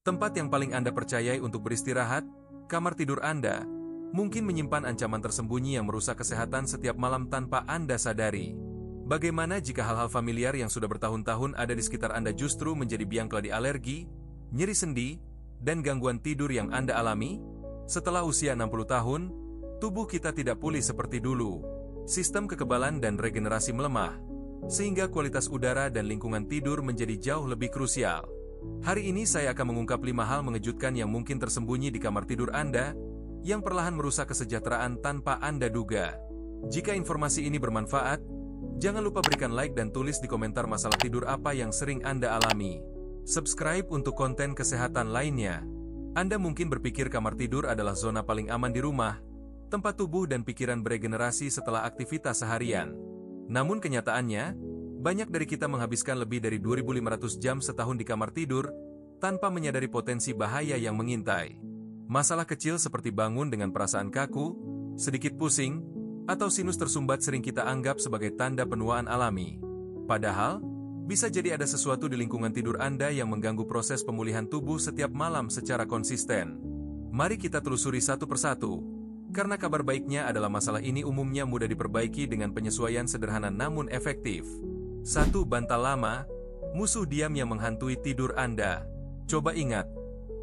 Tempat yang paling Anda percayai untuk beristirahat, kamar tidur Anda, mungkin menyimpan ancaman tersembunyi yang merusak kesehatan setiap malam tanpa Anda sadari. Bagaimana jika hal-hal familiar yang sudah bertahun-tahun ada di sekitar Anda justru menjadi biang keladi alergi, nyeri sendi, dan gangguan tidur yang Anda alami? Setelah usia 60 tahun, tubuh kita tidak pulih seperti dulu. Sistem kekebalan dan regenerasi melemah, sehingga kualitas udara dan lingkungan tidur menjadi jauh lebih krusial. Hari ini saya akan mengungkap 5 hal mengejutkan yang mungkin tersembunyi di kamar tidur Anda, yang perlahan merusak kesejahteraan tanpa Anda duga. Jika informasi ini bermanfaat, jangan lupa berikan like dan tulis di komentar masalah tidur apa yang sering Anda alami. Subscribe untuk konten kesehatan lainnya. Anda mungkin berpikir kamar tidur adalah zona paling aman di rumah, tempat tubuh dan pikiran beregenerasi setelah aktivitas seharian. Namun kenyataannya, banyak dari kita menghabiskan lebih dari 2.500 jam setahun di kamar tidur, tanpa menyadari potensi bahaya yang mengintai. Masalah kecil seperti bangun dengan perasaan kaku, sedikit pusing, atau sinus tersumbat sering kita anggap sebagai tanda penuaan alami. Padahal, bisa jadi ada sesuatu di lingkungan tidur Anda yang mengganggu proses pemulihan tubuh setiap malam secara konsisten. Mari kita telusuri satu persatu, karena kabar baiknya adalah masalah ini umumnya mudah diperbaiki dengan penyesuaian sederhana namun efektif. 1. Bantal lama, musuh diam yang menghantui tidur Anda. Coba ingat,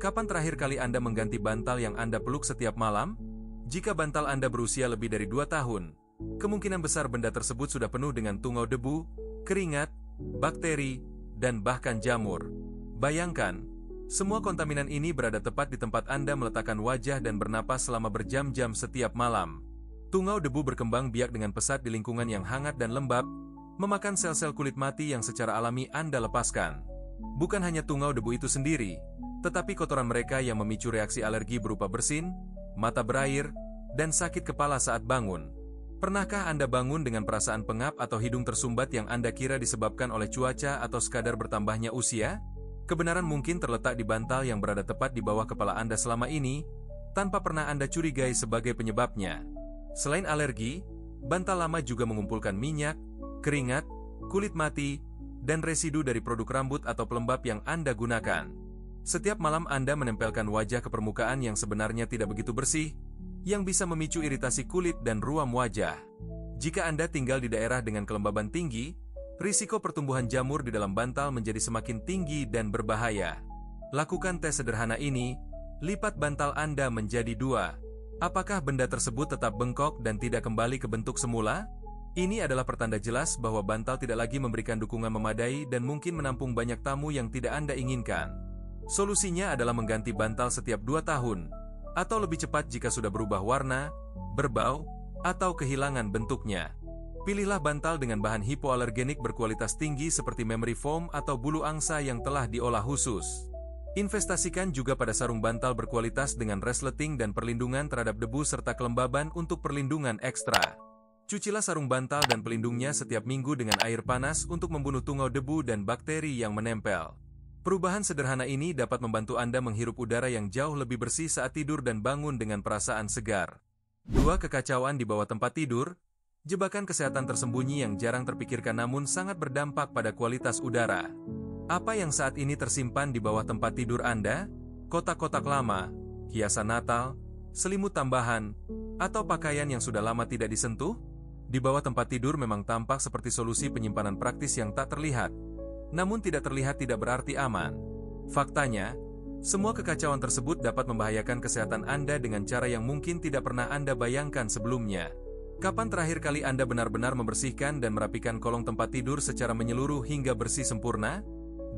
kapan terakhir kali Anda mengganti bantal yang Anda peluk setiap malam? Jika bantal Anda berusia lebih dari 2 tahun, kemungkinan besar benda tersebut sudah penuh dengan tungau debu, keringat, bakteri, dan bahkan jamur. Bayangkan, semua kontaminan ini berada tepat di tempat Anda meletakkan wajah dan bernapas selama berjam-jam setiap malam. Tungau debu berkembang biak dengan pesat di lingkungan yang hangat dan lembab, memakan sel-sel kulit mati yang secara alami Anda lepaskan. Bukan hanya tungau debu itu sendiri, tetapi kotoran mereka yang memicu reaksi alergi berupa bersin, mata berair, dan sakit kepala saat bangun. Pernahkah Anda bangun dengan perasaan pengap atau hidung tersumbat yang Anda kira disebabkan oleh cuaca atau sekadar bertambahnya usia? Kebenaran mungkin terletak di bantal yang berada tepat di bawah kepala Anda selama ini, tanpa pernah Anda curigai sebagai penyebabnya. Selain alergi, bantal lama juga mengumpulkan minyak, keringat, kulit mati, dan residu dari produk rambut atau pelembab yang Anda gunakan. Setiap malam Anda menempelkan wajah ke permukaan yang sebenarnya tidak begitu bersih, yang bisa memicu iritasi kulit dan ruam wajah. Jika Anda tinggal di daerah dengan kelembaban tinggi, risiko pertumbuhan jamur di dalam bantal menjadi semakin tinggi dan berbahaya. Lakukan tes sederhana ini, lipat bantal Anda menjadi 2. Apakah benda tersebut tetap bengkok dan tidak kembali ke bentuk semula? Ini adalah pertanda jelas bahwa bantal tidak lagi memberikan dukungan memadai dan mungkin menampung banyak tamu yang tidak Anda inginkan. Solusinya adalah mengganti bantal setiap 2 tahun, atau lebih cepat jika sudah berubah warna, berbau, atau kehilangan bentuknya. Pilihlah bantal dengan bahan hipoalergenik berkualitas tinggi seperti memory foam atau bulu angsa yang telah diolah khusus. Investasikan juga pada sarung bantal berkualitas dengan resleting dan perlindungan terhadap debu serta kelembaban untuk perlindungan ekstra. Cucilah sarung bantal dan pelindungnya setiap minggu dengan air panas untuk membunuh tungau debu dan bakteri yang menempel. Perubahan sederhana ini dapat membantu Anda menghirup udara yang jauh lebih bersih saat tidur dan bangun dengan perasaan segar. 2. Kekacauan di bawah tempat tidur, jebakan kesehatan tersembunyi yang jarang terpikirkan namun sangat berdampak pada kualitas udara. Apa yang saat ini tersimpan di bawah tempat tidur Anda? Kotak-kotak lama, hiasan Natal, selimut tambahan, atau pakaian yang sudah lama tidak disentuh? Di bawah tempat tidur memang tampak seperti solusi penyimpanan praktis yang tak terlihat. Namun tidak terlihat tidak berarti aman. Faktanya, semua kekacauan tersebut dapat membahayakan kesehatan Anda dengan cara yang mungkin tidak pernah Anda bayangkan sebelumnya. Kapan terakhir kali Anda benar-benar membersihkan dan merapikan kolong tempat tidur secara menyeluruh hingga bersih sempurna?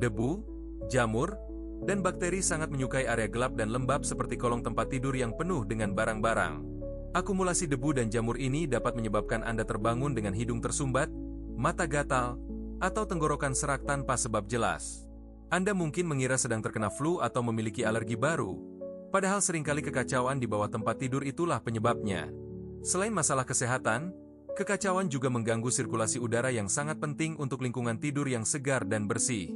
Debu, jamur, dan bakteri sangat menyukai area gelap dan lembab seperti kolong tempat tidur yang penuh dengan barang-barang. Akumulasi debu dan jamur ini dapat menyebabkan Anda terbangun dengan hidung tersumbat, mata gatal, atau tenggorokan serak tanpa sebab jelas. Anda mungkin mengira sedang terkena flu atau memiliki alergi baru, padahal seringkali kekacauan di bawah tempat tidur itulah penyebabnya. Selain masalah kesehatan, kekacauan juga mengganggu sirkulasi udara yang sangat penting untuk lingkungan tidur yang segar dan bersih.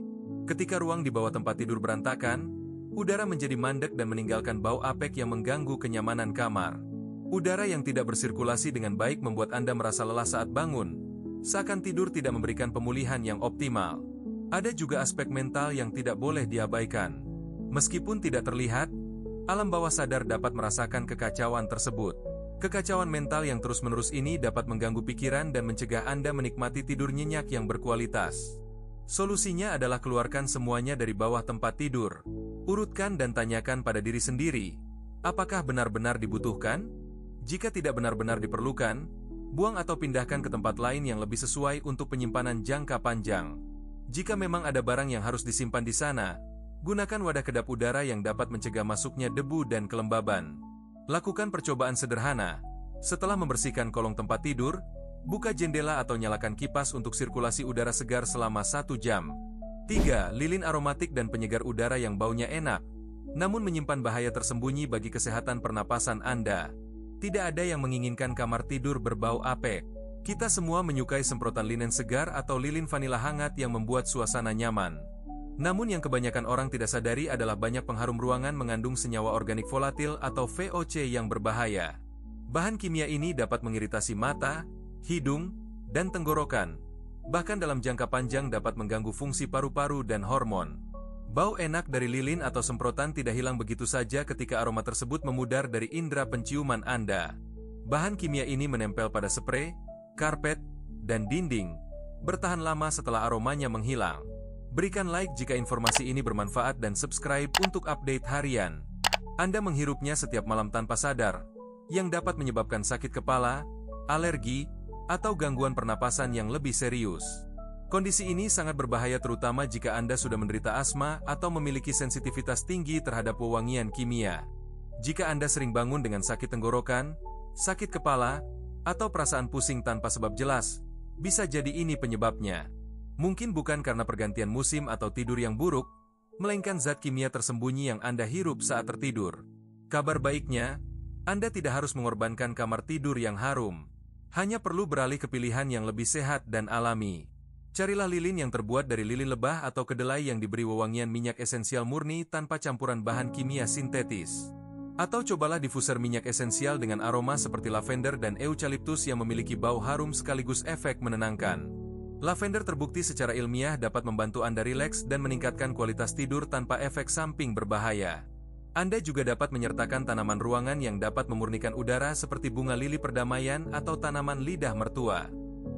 Ketika ruang di bawah tempat tidur berantakan, udara menjadi mandek dan meninggalkan bau apek yang mengganggu kenyamanan kamar. Udara yang tidak bersirkulasi dengan baik membuat Anda merasa lelah saat bangun, seakan tidur tidak memberikan pemulihan yang optimal. Ada juga aspek mental yang tidak boleh diabaikan. Meskipun tidak terlihat, alam bawah sadar dapat merasakan kekacauan tersebut. Kekacauan mental yang terus-menerus ini dapat mengganggu pikiran dan mencegah Anda menikmati tidur nyenyak yang berkualitas. Solusinya adalah keluarkan semuanya dari bawah tempat tidur. Urutkan dan tanyakan pada diri sendiri, apakah benar-benar dibutuhkan? Jika tidak benar-benar diperlukan, buang atau pindahkan ke tempat lain yang lebih sesuai untuk penyimpanan jangka panjang. Jika memang ada barang yang harus disimpan di sana, gunakan wadah kedap udara yang dapat mencegah masuknya debu dan kelembaban. Lakukan percobaan sederhana. Setelah membersihkan kolong tempat tidur, buka jendela atau nyalakan kipas untuk sirkulasi udara segar selama 1 jam. 3. Lilin aromatik dan penyegar udara yang baunya enak, namun menyimpan bahaya tersembunyi bagi kesehatan pernapasan Anda. Tidak ada yang menginginkan kamar tidur berbau apek. Kita semua menyukai semprotan linen segar atau lilin vanila hangat yang membuat suasana nyaman. Namun yang kebanyakan orang tidak sadari adalah banyak pengharum ruangan mengandung senyawa organik volatil atau VOC yang berbahaya. Bahan kimia ini dapat mengiritasi mata, hidung, dan tenggorokan. Bahkan dalam jangka panjang dapat mengganggu fungsi paru-paru dan hormon. Bau enak dari lilin atau semprotan tidak hilang begitu saja ketika aroma tersebut memudar dari indera penciuman Anda. Bahan kimia ini menempel pada sprei, karpet, dan dinding, bertahan lama setelah aromanya menghilang. Berikan like jika informasi ini bermanfaat dan subscribe untuk update harian. Anda menghirupnya setiap malam tanpa sadar, yang dapat menyebabkan sakit kepala, alergi, atau gangguan pernapasan yang lebih serius. Kondisi ini sangat berbahaya terutama jika Anda sudah menderita asma atau memiliki sensitivitas tinggi terhadap wewangian kimia. Jika Anda sering bangun dengan sakit tenggorokan, sakit kepala, atau perasaan pusing tanpa sebab jelas, bisa jadi ini penyebabnya. Mungkin bukan karena pergantian musim atau tidur yang buruk, melainkan zat kimia tersembunyi yang Anda hirup saat tertidur. Kabar baiknya, Anda tidak harus mengorbankan kamar tidur yang harum. Hanya perlu beralih ke pilihan yang lebih sehat dan alami. Carilah lilin yang terbuat dari lilin lebah atau kedelai yang diberi wewangian minyak esensial murni tanpa campuran bahan kimia sintetis. Atau cobalah diffuser minyak esensial dengan aroma seperti lavender dan eucalyptus yang memiliki bau harum sekaligus efek menenangkan. Lavender terbukti secara ilmiah dapat membantu Anda rileks dan meningkatkan kualitas tidur tanpa efek samping berbahaya. Anda juga dapat menyertakan tanaman ruangan yang dapat memurnikan udara seperti bunga lili perdamaian atau tanaman lidah mertua.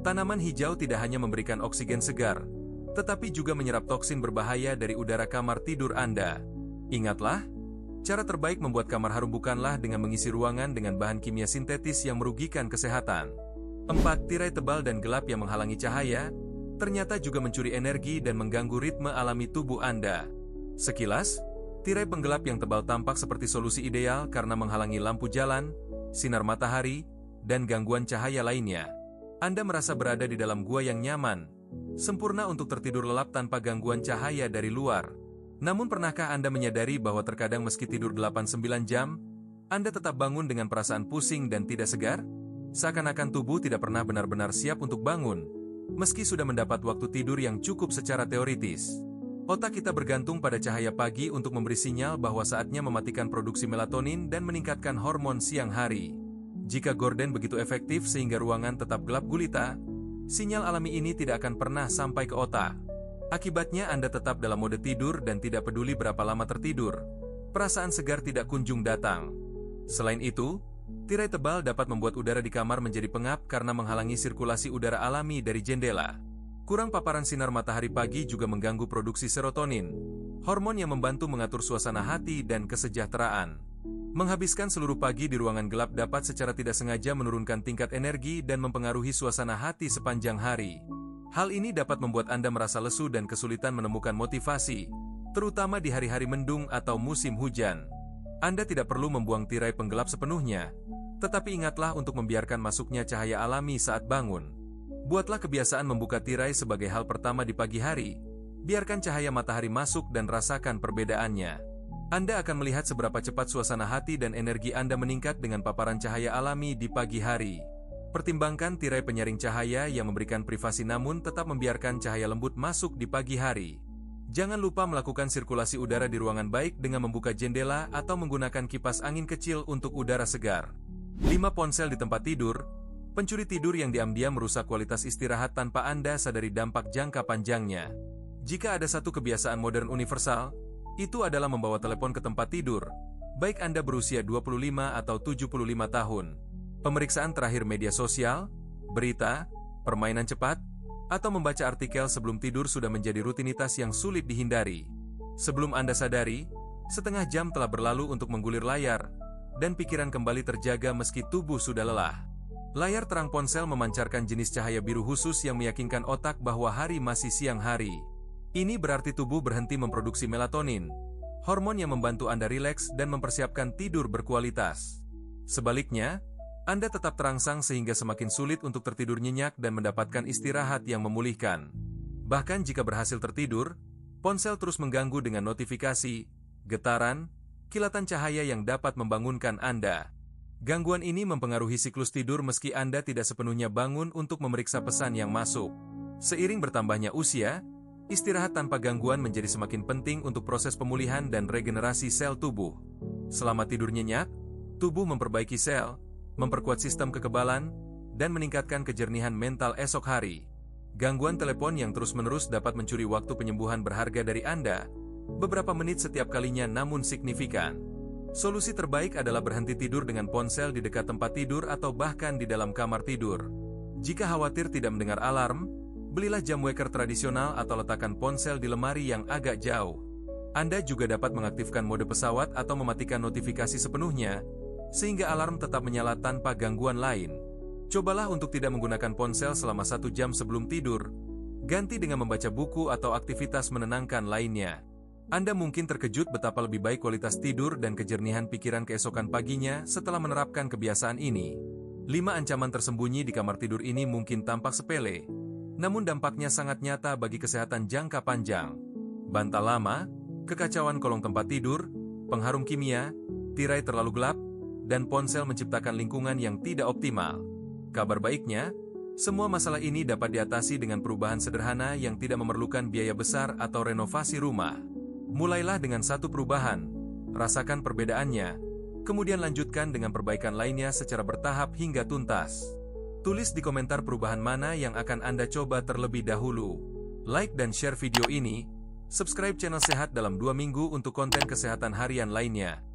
Tanaman hijau tidak hanya memberikan oksigen segar, tetapi juga menyerap toksin berbahaya dari udara kamar tidur Anda. Ingatlah, cara terbaik membuat kamar harum bukanlah dengan mengisi ruangan dengan bahan kimia sintetis yang merugikan kesehatan. 4. Tirai tebal dan gelap yang menghalangi cahaya, ternyata juga mencuri energi dan mengganggu ritme alami tubuh Anda. Sekilas, tirai penggelap yang tebal tampak seperti solusi ideal karena menghalangi lampu jalan, sinar matahari, dan gangguan cahaya lainnya. Anda merasa berada di dalam gua yang nyaman, sempurna untuk tertidur lelap tanpa gangguan cahaya dari luar. Namun pernahkah Anda menyadari bahwa terkadang meski tidur 8-9 jam, Anda tetap bangun dengan perasaan pusing dan tidak segar? Seakan-akan tubuh tidak pernah benar-benar siap untuk bangun, meski sudah mendapat waktu tidur yang cukup secara teoritis. Otak kita bergantung pada cahaya pagi untuk memberi sinyal bahwa saatnya mematikan produksi melatonin dan meningkatkan hormon siang hari. Jika gorden begitu efektif sehingga ruangan tetap gelap gulita, sinyal alami ini tidak akan pernah sampai ke otak. Akibatnya Anda tetap dalam mode tidur dan tidak peduli berapa lama tertidur. Perasaan segar tidak kunjung datang. Selain itu, tirai tebal dapat membuat udara di kamar menjadi pengap karena menghalangi sirkulasi udara alami dari jendela. Kurang paparan sinar matahari pagi juga mengganggu produksi serotonin, hormon yang membantu mengatur suasana hati dan kesejahteraan. Menghabiskan seluruh pagi di ruangan gelap dapat secara tidak sengaja menurunkan tingkat energi dan mempengaruhi suasana hati sepanjang hari. Hal ini dapat membuat Anda merasa lesu dan kesulitan menemukan motivasi, terutama di hari-hari mendung atau musim hujan. Anda tidak perlu membuang tirai penggelap sepenuhnya, tetapi ingatlah untuk membiarkan masuknya cahaya alami saat bangun. Buatlah kebiasaan membuka tirai sebagai hal pertama di pagi hari. Biarkan cahaya matahari masuk dan rasakan perbedaannya. Anda akan melihat seberapa cepat suasana hati dan energi Anda meningkat dengan paparan cahaya alami di pagi hari. Pertimbangkan tirai penyaring cahaya yang memberikan privasi namun tetap membiarkan cahaya lembut masuk di pagi hari. Jangan lupa melakukan sirkulasi udara di ruangan baik dengan membuka jendela atau menggunakan kipas angin kecil untuk udara segar. 5. Ponsel di tempat tidur. Pencuri tidur yang diam-diam merusak kualitas istirahat tanpa Anda sadari dampak jangka panjangnya. Jika ada satu kebiasaan modern universal, Itu adalah membawa telepon ke tempat tidur, baik Anda berusia 25 atau 75 tahun. Pemeriksaan terakhir media sosial, berita, permainan cepat, atau membaca artikel sebelum tidur sudah menjadi rutinitas yang sulit dihindari. Sebelum Anda sadari, setengah jam telah berlalu untuk menggulir layar, dan pikiran kembali terjaga meski tubuh sudah lelah. Layar terang ponsel memancarkan jenis cahaya biru khusus yang meyakinkan otak bahwa hari masih siang hari. Ini berarti tubuh berhenti memproduksi melatonin, hormon yang membantu Anda rileks dan mempersiapkan tidur berkualitas. Sebaliknya, Anda tetap terangsang sehingga semakin sulit untuk tertidur nyenyak dan mendapatkan istirahat yang memulihkan. Bahkan jika berhasil tertidur, ponsel terus mengganggu dengan notifikasi, getaran, kilatan cahaya yang dapat membangunkan Anda. Gangguan ini mempengaruhi siklus tidur meski Anda tidak sepenuhnya bangun untuk memeriksa pesan yang masuk. Seiring bertambahnya usia, istirahat tanpa gangguan menjadi semakin penting untuk proses pemulihan dan regenerasi sel tubuh. Selama tidur nyenyak, tubuh memperbaiki sel, memperkuat sistem kekebalan, dan meningkatkan kejernihan mental esok hari. Gangguan telepon yang terus-menerus dapat mencuri waktu penyembuhan berharga dari Anda, beberapa menit setiap kalinya namun signifikan. Solusi terbaik adalah berhenti tidur dengan ponsel di dekat tempat tidur atau bahkan di dalam kamar tidur. Jika khawatir tidak mendengar alarm, belilah jam waker tradisional atau letakkan ponsel di lemari yang agak jauh. Anda juga dapat mengaktifkan mode pesawat atau mematikan notifikasi sepenuhnya, sehingga alarm tetap menyala tanpa gangguan lain. Cobalah untuk tidak menggunakan ponsel selama 1 jam sebelum tidur, ganti dengan membaca buku atau aktivitas menenangkan lainnya. Anda mungkin terkejut betapa lebih baik kualitas tidur dan kejernihan pikiran keesokan paginya setelah menerapkan kebiasaan ini. 5 ancaman tersembunyi di kamar tidur ini mungkin tampak sepele, namun dampaknya sangat nyata bagi kesehatan jangka panjang. Bantal lama, kekacauan kolong tempat tidur, pengharum kimia, tirai terlalu gelap, dan ponsel menciptakan lingkungan yang tidak optimal. Kabar baiknya, semua masalah ini dapat diatasi dengan perubahan sederhana yang tidak memerlukan biaya besar atau renovasi rumah. Mulailah dengan satu perubahan, rasakan perbedaannya, kemudian lanjutkan dengan perbaikan lainnya secara bertahap hingga tuntas. Tulis di komentar perubahan mana yang akan Anda coba terlebih dahulu. Like dan share video ini, subscribe channel Sehat dalam 2 minggu untuk konten kesehatan harian lainnya.